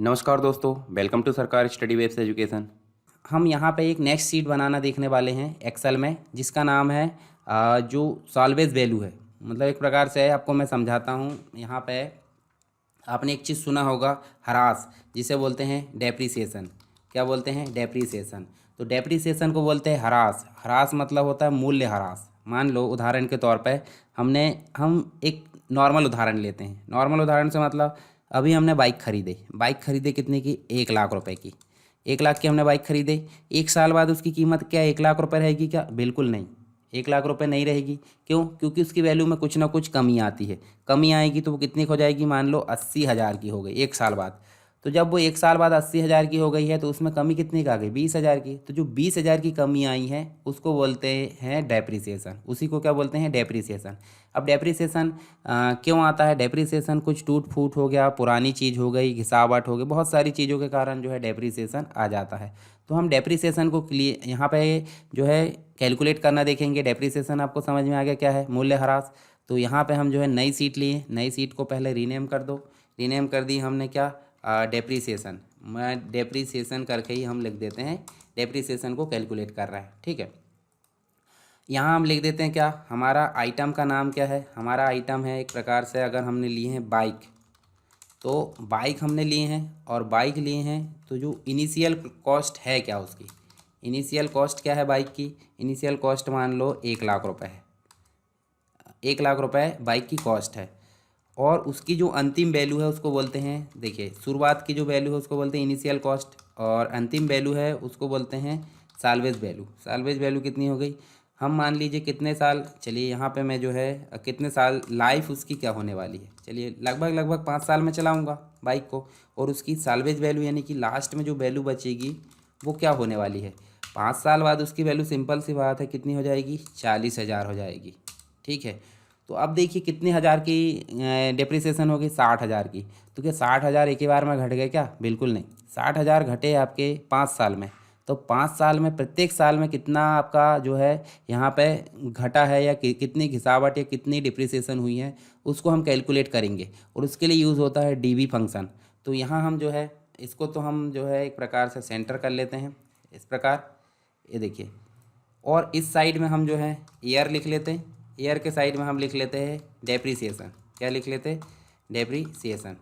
नमस्कार दोस्तों, welcome to सरकार स्टडी वेब्स एजुकेशन। हम यहाँ पे एक नेक्स्ट शीट बनाना देखने वाले हैं एक्सेल में, जिसका नाम है जो सॉल्वेज वैल्यू है। मतलब एक प्रकार से आपको मैं समझाता हूँ। यहाँ पे आपने एक चीज़ सुना होगा, ह्रास, जिसे बोलते हैं डेप्रिसिएशन। क्या बोलते हैं? डेप्रिसिएशन। तो डेप्रिसिएशन को बोलते हैं ह्रास। ह्रास मतलब होता है मूल्य ह्रास। मान लो उदाहरण के तौर पे हम एक नॉर्मल उदाहरण लेते हैं। नॉर्मल उदाहरण से मतलब अभी हमने बाइक खरीदे कितने की? 1 लाख रुपए की। 1 लाख की हमने बाइक खरीदे। 1 साल बाद उसकी कीमत क्या 1 लाख रुपए रहेगी क्या? बिल्कुल नहीं। 1 लाख रुपए नहीं रहेगी। क्यों? क्योंकि उसकी वैल्यू में कुछ ना कुछ कमी आती है। कमी आएगी तो वो कितनी हो जाएगी? मान लो 80,000 की हो गई 1 साल बाद। तो जब वो 1 साल बाद 80,000 की हो गई है तो उसमें कमी कितनी की आ गई? 20,000 की। तो जो 20,000 की कमी आई है उसको बोलते हैं डेप्रिसिएशन। उसी को क्या बोलते हैं? डेप्रिसिएशन। अब डेप्रिसिएशन क्यों आता है? डेप्रिसिएशन कुछ टूट फूट हो गया, पुरानी चीज़ हो गई, घिसावट हो गई, बहुत सारी चीज़ों के कारण जो है डेप्रिसिएशन आ जाता है। तो हम डेप्रिसिएशन को क्लियर यहाँ पे जो है कैलकुलेट करना देखेंगे। डेप्रिसिएशन आपको समझ में आ गया क्या है? मूल्यह्रास। तो यहाँ पे हम जो है नई सीट लिए। नई सीट को पहले रीनेम कर दो। रीनेम कर दी हमने क्या? डेप्रिसिएशन। मैं डेप्रिसिएशन करके ही हम लिख देते हैं डेप्रिसिएशन को कैलकुलेट कर रहा है। ठीक है, यहाँ हम लिख देते हैं क्या? हमारा आइटम का नाम क्या है? हमारा आइटम है एक प्रकार से, अगर हमने लिए हैं बाइक, तो बाइक हमने लिए हैं और बाइक लिए हैं तो जो इनिशियल कॉस्ट है क्या उसकी? इनिशियल कॉस्ट क्या है बाइक की? इनिशियल कॉस्ट मान लो 1 लाख रुपए है। 1 लाख रुपए बाइक की कॉस्ट है। और उसकी जो अंतिम वैल्यू है उसको बोलते हैं, देखिए शुरुआत की जो वैल्यू है उसको बोलते हैं इनिशियल कॉस्ट, और अंतिम वैल्यू है उसको बोलते हैं साल्वेज वैल्यू। साल्वेज वैल्यू कितनी हो गई? हम मान लीजिए कितने साल, चलिए यहाँ पे मैं जो है कितने साल लाइफ उसकी क्या होने वाली है, चलिए लगभग 5 साल में चलाऊँगा बाइक को। और उसकी साल्वेज वैल्यू यानी कि लास्ट में जो वैल्यू बचेगी वो क्या होने वाली है? 5 साल बाद उसकी वैल्यू सिंपल सी बात है कितनी हो जाएगी? 40,000 हो जाएगी। ठीक है, तो अब देखिए कितने हज़ार की डिप्रिसिएशन होगी? 60,000 की। तो क्या 60,000 एक ही बार में घट गए क्या? बिल्कुल नहीं। 60,000 घटे आपके 5 साल में। तो 5 साल में प्रत्येक साल में कितना आपका जो है यहाँ पे घटा है, या कितनी घिसावट या कितनी डिप्रिसिएशन हुई है, उसको हम कैलकुलेट करेंगे। और उसके लिए यूज़ होता है डीवी फंक्शन। तो यहाँ हम जो है इसको तो हम जो है एक प्रकार से सेंटर कर लेते हैं इस प्रकार, ये देखिए। और इस साइड में हम जो है ईयर लिख लेते हैं। ईयर के साइड में हम लिख लेते हैं डेप्रिसिएशन। क्या लिख लेते हैं? डेप्रिसिएशन,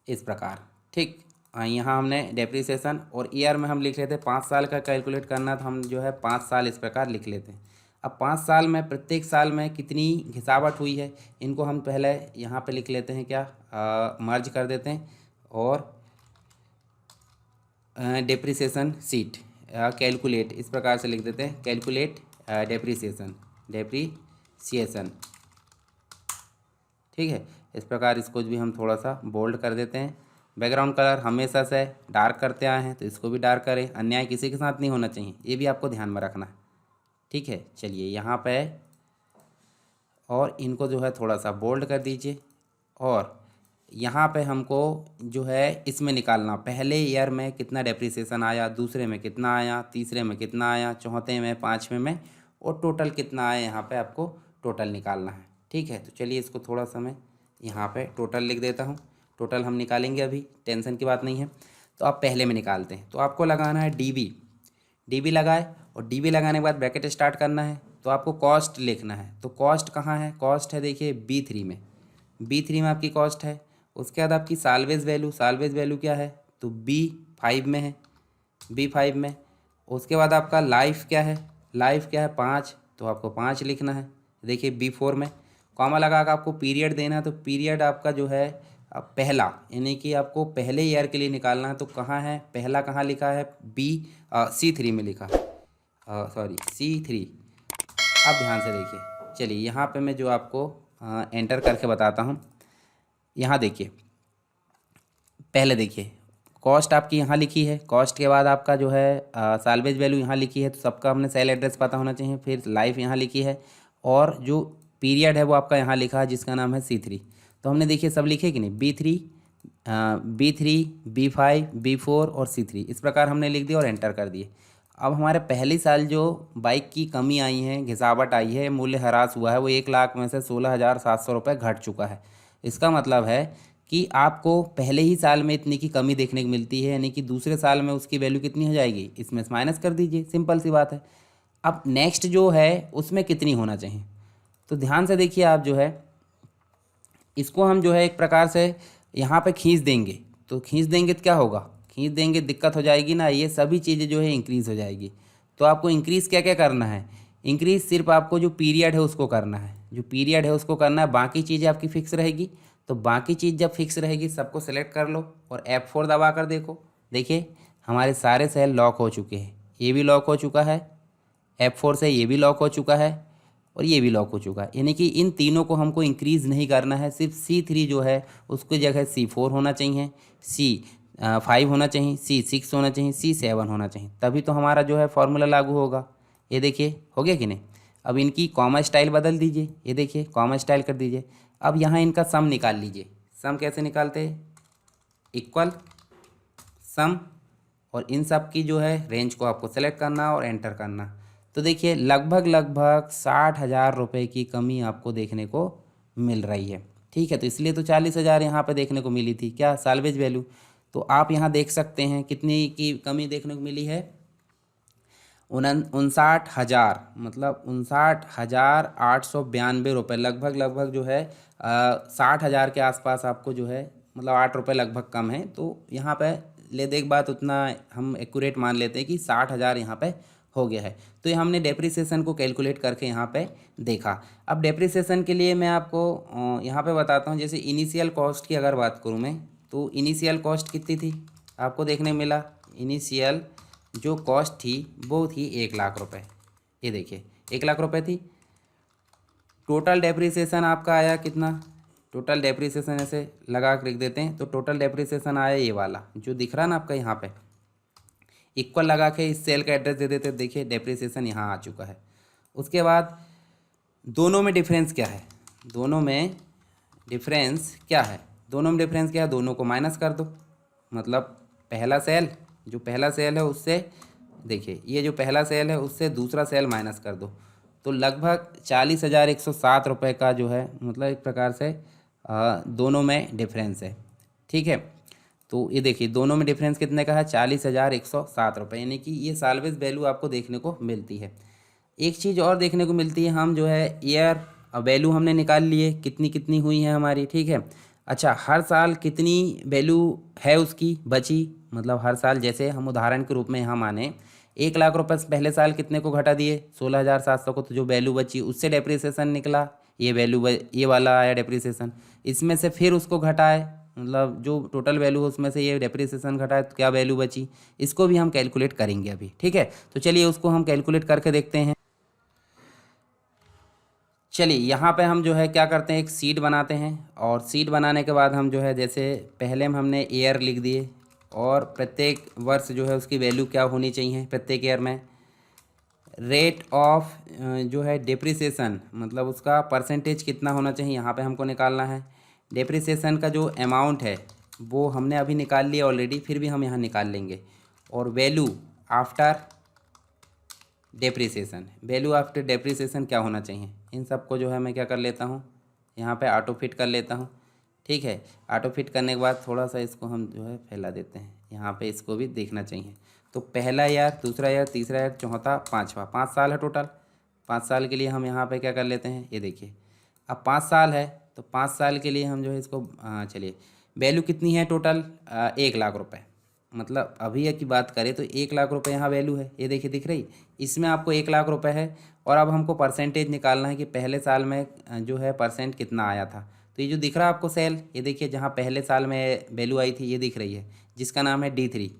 इस प्रकार। ठीक, यहाँ हमने डेप्रिसिएशन और ईयर में हम लिख लेते हैं 5 साल का कैलकुलेट करना, तो हम जो है 5 साल इस प्रकार लिख लेते हैं। अब 5 साल में प्रत्येक साल में कितनी घिसावट हुई है, इनको हम पहले यहाँ पे लिख लेते हैं क्या? मर्ज कर देते हैं और डेप्रिसिएशन सीट कैलकुलेट इस प्रकार से लिख देते हैं, कैलकुलेट डेप्रिसिएशन। डेप्रिसिएशन, ठीक है। इस प्रकार इसको भी हम थोड़ा सा बोल्ड कर देते हैं। बैकग्राउंड कलर हमेशा से डार्क करते आए हैं तो इसको भी डार्क करें। अन्याय किसी के साथ नहीं होना चाहिए, ये भी आपको ध्यान में रखना है। ठीक है, चलिए यहाँ पे और इनको जो है थोड़ा सा बोल्ड कर दीजिए। और यहाँ पे हमको जो है इसमें निकालना, पहले ईयर में कितना डेप्रिसिएशन आया, दूसरे में कितना आया, तीसरे में कितना आया, चौथे में, पाँचवें में, और टोटल कितना आया, यहाँ पे आपको टोटल निकालना है। ठीक है, तो चलिए इसको थोड़ा सा मैं यहाँ पे टोटल लिख देता हूँ। टोटल हम निकालेंगे, अभी टेंशन की बात नहीं है। तो आप पहले में निकालते हैं, तो आपको लगाना है डीबी। डीबी लगाए और डीबी लगाने के बाद ब्रैकेट स्टार्ट करना है। तो आपको कॉस्ट लिखना है। तो कॉस्ट कहाँ है? कॉस्ट है देखिए B3 में। B3 में आपकी कॉस्ट है। उसके बाद आपकी साल्वेज वैल्यू, साल्वेज वैल्यू क्या है? तो B5 में है, B5 में। उसके बाद आपका लाइफ क्या है? लाइफ क्या है? 5, तो आपको 5 लिखना है। देखिए B4 में कॉमा लगा कर आपको पीरियड देना है। तो पीरियड आपका जो है पहला, यानी कि आपको पहले ईयर के लिए निकालना है। तो कहाँ है पहला? कहाँ लिखा है? C3 में लिखा है, सॉरी C3। अब ध्यान से देखिए, चलिए यहाँ पे मैं जो आपको एंटर करके बताता हूँ। यहाँ देखिए, पहले देखिए कॉस्ट आपकी यहाँ लिखी है। कॉस्ट के बाद आपका जो है साल्वेज वैल्यू यहाँ लिखी है, तो सबका हमने सेल एड्रेस पता होना चाहिए। फिर लाइफ यहाँ लिखी है और जो पीरियड है वो आपका यहाँ लिखा है जिसका नाम है C3। तो हमने देखिए सब लिखे कि नहीं? B3, B5, B4 और C3 इस प्रकार हमने लिख दिया और एंटर कर दिए। अब हमारे पहली साल जो बाइक की कमी आई है, घिसावट आई है, मूल्य ह्रास हुआ है, वो 1 लाख में से 16,700 रुपये घट चुका है। इसका मतलब है कि आपको पहले ही साल में इतनी की कमी देखने को मिलती है, यानी कि दूसरे साल में उसकी वैल्यू कितनी हो जाएगी, इसमें से माइनस कर दीजिए, सिंपल सी बात है। अब नेक्स्ट जो है उसमें कितनी होना चाहिए, तो ध्यान से देखिए आप जो है इसको हम जो है एक प्रकार से यहाँ पे खींच देंगे। तो खींच देंगे तो क्या होगा, खींच देंगे दिक्कत हो जाएगी ना, ये सभी चीज़ें जो है इंक्रीज़ हो जाएगी। तो आपको इंक्रीज़ क्या क्या करना है, इंक्रीज़ सिर्फ आपको जो पीरियड है उसको करना है, जो पीरियड है उसको करना है, बाकी चीज़ें आपकी फ़िक्स रहेगी। तो बाकी चीज़ जब फिक्स रहेगी सबको सेलेक्ट कर लो और F4 दबा कर देखो। देखिए हमारे सारे सेल लॉक हो चुके हैं, ये भी लॉक हो चुका है, F4 से ये भी लॉक हो चुका है और ये भी लॉक हो चुका है। यानी कि इन तीनों को हमको इंक्रीज़ नहीं करना है, सिर्फ C3 जो है उसकी जगह C4 होना चाहिए, C5 होना चाहिए, C6 होना चाहिए, C7 होना चाहिए, तभी तो हमारा जो है फॉर्मूला लागू होगा। ये देखिए हो गया कि नहीं। अब इनकी कॉमा स्टाइल बदल दीजिए, ये देखिए कॉमा स्टाइल कर दीजिए। अब यहाँ इनका सम निकाल लीजिए। सम कैसे निकालते हैं, इक्वल सम, और इन सब की जो है रेंज को आपको सेलेक्ट करना और एंटर करना। तो देखिए लगभग 60,000 रुपये की कमी आपको देखने को मिल रही है। ठीक है, तो इसलिए तो 40,000 यहाँ पे देखने को मिली थी, क्या साल्वेज वैल्यू। तो आप यहाँ देख सकते हैं कितनी की कमी देखने को मिली है, 59,000, मतलब 59,892 रुपये, लगभग जो है 60,000 के आसपास आपको जो है, मतलब 8 रुपये लगभग कम है। तो यहाँ पे ले देख बात उतना हम एक्यूरेट मान लेते हैं कि 60,000 यहाँ पे हो गया है। तो ये हमने डेप्रिसिएशन को कैलकुलेट करके यहाँ पे देखा। अब डेप्रिसिएशन के लिए मैं आपको यहाँ पे बताता हूँ। जैसे इनिशियल कॉस्ट की अगर बात करूँ मैं, तो इनिशियल कॉस्ट कितनी थी आपको देखने मिला, इनिशियल जो कॉस्ट थी वो थी 1,00,000 रुपये। ये देखिए 1,00,000 रुपये थी। टोटल डेप्रिसिएशन आपका आया कितना, टोटल डेप्रिसिएशन ऐसे लगा कर लिख देते हैं, तो टोटल डेप्रिसिएशन आया ये वाला जो दिख रहा है ना आपका, यहाँ पे इक्वल लगा के इस सेल का एड्रेस दे देते, देखिए डेप्रिसिएशन यहाँ आ चुका है। उसके बाद दोनों में डिफरेंस क्या है, दोनों में डिफरेंस क्या है, दोनों में डिफरेंस क्या है, दोनों को माइनस कर दो। मतलब पहला सेल, जो पहला सेल है उससे, देखिए ये जो पहला सेल है उससे दूसरा सेल माइनस कर दो। तो लगभग 40,107 रुपये का जो है, मतलब एक प्रकार से दोनों में डिफरेंस है। ठीक है, तो ये देखिए दोनों में डिफरेंस कितने का है, 40,107 रुपये, यानी कि ये साल्वेज वैल्यू आपको देखने को मिलती है। एक चीज़ और देखने को मिलती है, हम जो है ईयर वैल्यू हमने निकाल लिए कितनी कितनी हुई है हमारी। ठीक है, अच्छा हर साल कितनी वैल्यू है उसकी बची, मतलब हर साल, जैसे हम उदाहरण के रूप में यहाँ माने 1,00,000 रुपये पहले साल कितने को घटा दिए, 16,700 को, तो जो वैल्यू बची उससे डेप्रिसिएशन निकला, ये वैल्यू ये वाला आया डेप्रिसिएशन। इसमें से फिर उसको घटाए, मतलब जो टोटल वैल्यू है उसमें से ये डेप्रिसिएशन घटाए तो क्या वैल्यू बची, इसको भी हम कैलकुलेट करेंगे अभी। ठीक है, तो चलिए उसको हम कैलकुलेट करके देखते हैं। चलिए यहाँ पे हम जो है क्या करते हैं, एक सीट बनाते हैं, और सीट बनाने के बाद हम जो है जैसे पहले में हमने ईयर लिख दिए, और प्रत्येक वर्ष जो है उसकी वैल्यू क्या होनी चाहिए प्रत्येक ईयर में, रेट ऑफ जो है डेप्रिसिएशन, मतलब उसका परसेंटेज कितना होना चाहिए यहाँ पे हमको निकालना है। डेप्रिसिएशन का जो अमाउंट है वो हमने अभी निकाल लिया ऑलरेडी, फिर भी हम यहाँ निकाल लेंगे। और value after depreciation, value after depreciation क्या होना चाहिए, इन सब को जो है मैं क्या कर लेता हूँ, यहाँ पे ऑटो फिट कर लेता हूँ। ठीक है, ऑटो फिट करने के बाद थोड़ा सा इसको हम जो है फैला देते हैं, यहाँ पे इसको भी देखना चाहिए। तो पहला ईयर, दूसरा ईयर, तीसरा ईयर, चौथा, पाँचवा, 5 साल है टोटल। 5 साल के लिए हम यहाँ पे क्या कर लेते हैं, ये देखिए अब 5 साल है, तो 5 साल के लिए हम जो है इसको चलिए वैल्यू कितनी है टोटल, 1,00,000 रुपये। मतलब अभी की बात करें तो 1,00,000 रुपये यहाँ वैल्यू है, ये देखिए दिख रही, इसमें आपको 1,00,000 रुपये है। और अब हमको परसेंटेज निकालना है कि पहले साल में जो है परसेंट कितना आया था। तो ये जो दिख रहा है आपको सेल, ये देखिए जहाँ पहले साल में वैल्यू आई थी ये दिख रही है, जिसका नाम है D3।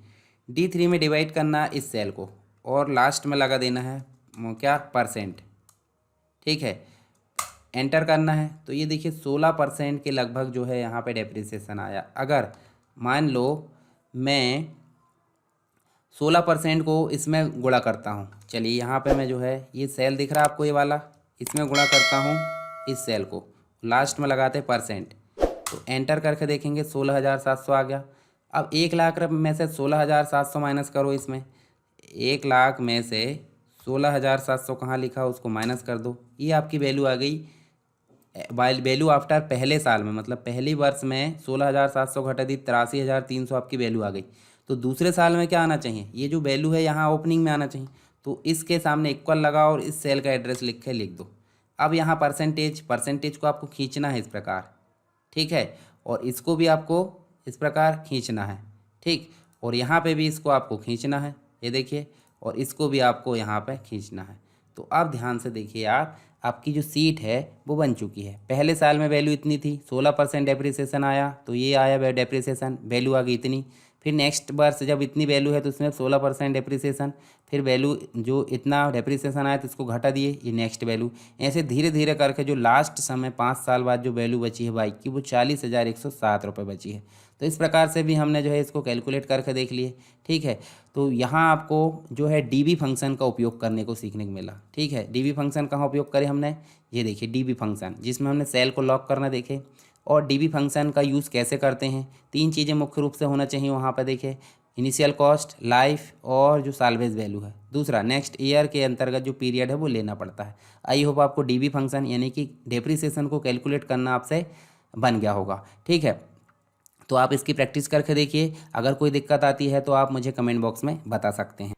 D3 में डिवाइड करना इस सेल को, और लास्ट में लगा देना है क्या, परसेंट। ठीक है, एंटर करना है। तो ये देखिए 16% के लगभग जो है यहाँ पे डेप्रिसिएशन आया। अगर मान लो मैं 16% को इसमें गुणा करता हूँ, चलिए यहाँ पे मैं जो है ये सेल दिख रहा है आपको ये वाला, इसमें गुणा करता हूँ इस सेल को, लास्ट में लगाते हैं परसेंट। तो एंटर करके देखेंगे 16,700 आ गया। अब 1,00,000 रुपये में से 16,700 माइनस करो इसमें, 1,00,000 में से 16,700 कहाँ लिखा उसको माइनस कर दो, ये आपकी वैल्यू आ गई वैल्यू आफ्टर पहले साल में, मतलब पहली वर्ष में 16,700 घटा दी 83,300 आपकी वैल्यू आ गई। तो दूसरे साल में क्या आना चाहिए, ये जो वैल्यू है यहाँ ओपनिंग में आना चाहिए। तो इसके सामने इक्वल लगाओ और इस सेल का एड्रेस लिख के लिख दो। अब यहाँ परसेंटेज को आपको खींचना है इस प्रकार, ठीक है, और इसको भी आपको इस प्रकार खींचना है, ठीक, और यहाँ पे भी इसको आपको खींचना है, ये देखिए, और इसको भी आपको यहाँ पे खींचना है। तो अब ध्यान से देखिए आप, आपकी जो सीट है वो बन चुकी है। पहले साल में वैल्यू इतनी थी, 16% डेप्रिसिएशन आया, तो ये आया डेप्रिसिएशन, वैल्यू आ गई इतनी। फिर नेक्स्ट वर्ष जब इतनी वैल्यू है तो उसमें 16% डेप्रिसिएशन, फिर वैल्यू जो इतना डेप्रिसिएशन आया तो इसको घटा दिए, ये नेक्स्ट वैल्यू। ऐसे धीरे धीरे करके जो लास्ट समय 5 साल बाद जो वैल्यू बची है बाइक की वो 40,107 रुपये बची है। तो इस प्रकार से भी हमने जो है इसको कैलकुलेट करके देख लिए, ठीक है। तो यहाँ आपको जो है डीबी फंक्शन का उपयोग करने को सीखने को मिला, ठीक है। डीबी फंक्शन कहाँ उपयोग करें हमने, ये देखिए डीबी फंक्शन, जिसमें हमने सेल को लॉक करना देखे। और डीबी फंक्शन का यूज़ कैसे करते हैं, 3 चीज़ें मुख्य रूप से होना चाहिए वहाँ पर देखिए, इनिशियल कॉस्ट, लाइफ और जो साल्वेज वैल्यू है। दूसरा नेक्स्ट ईयर के अंतर्गत जो पीरियड है वो लेना पड़ता है। आई होप आपको डीबी फंक्शन यानी कि डेप्रिसिएशन को कैलकुलेट करना आपसे बन गया होगा, ठीक है। तो आप इसकी प्रैक्टिस करके देखिए, अगर कोई दिक्कत आती है तो आप मुझे कमेंट बॉक्स में बता सकते हैं।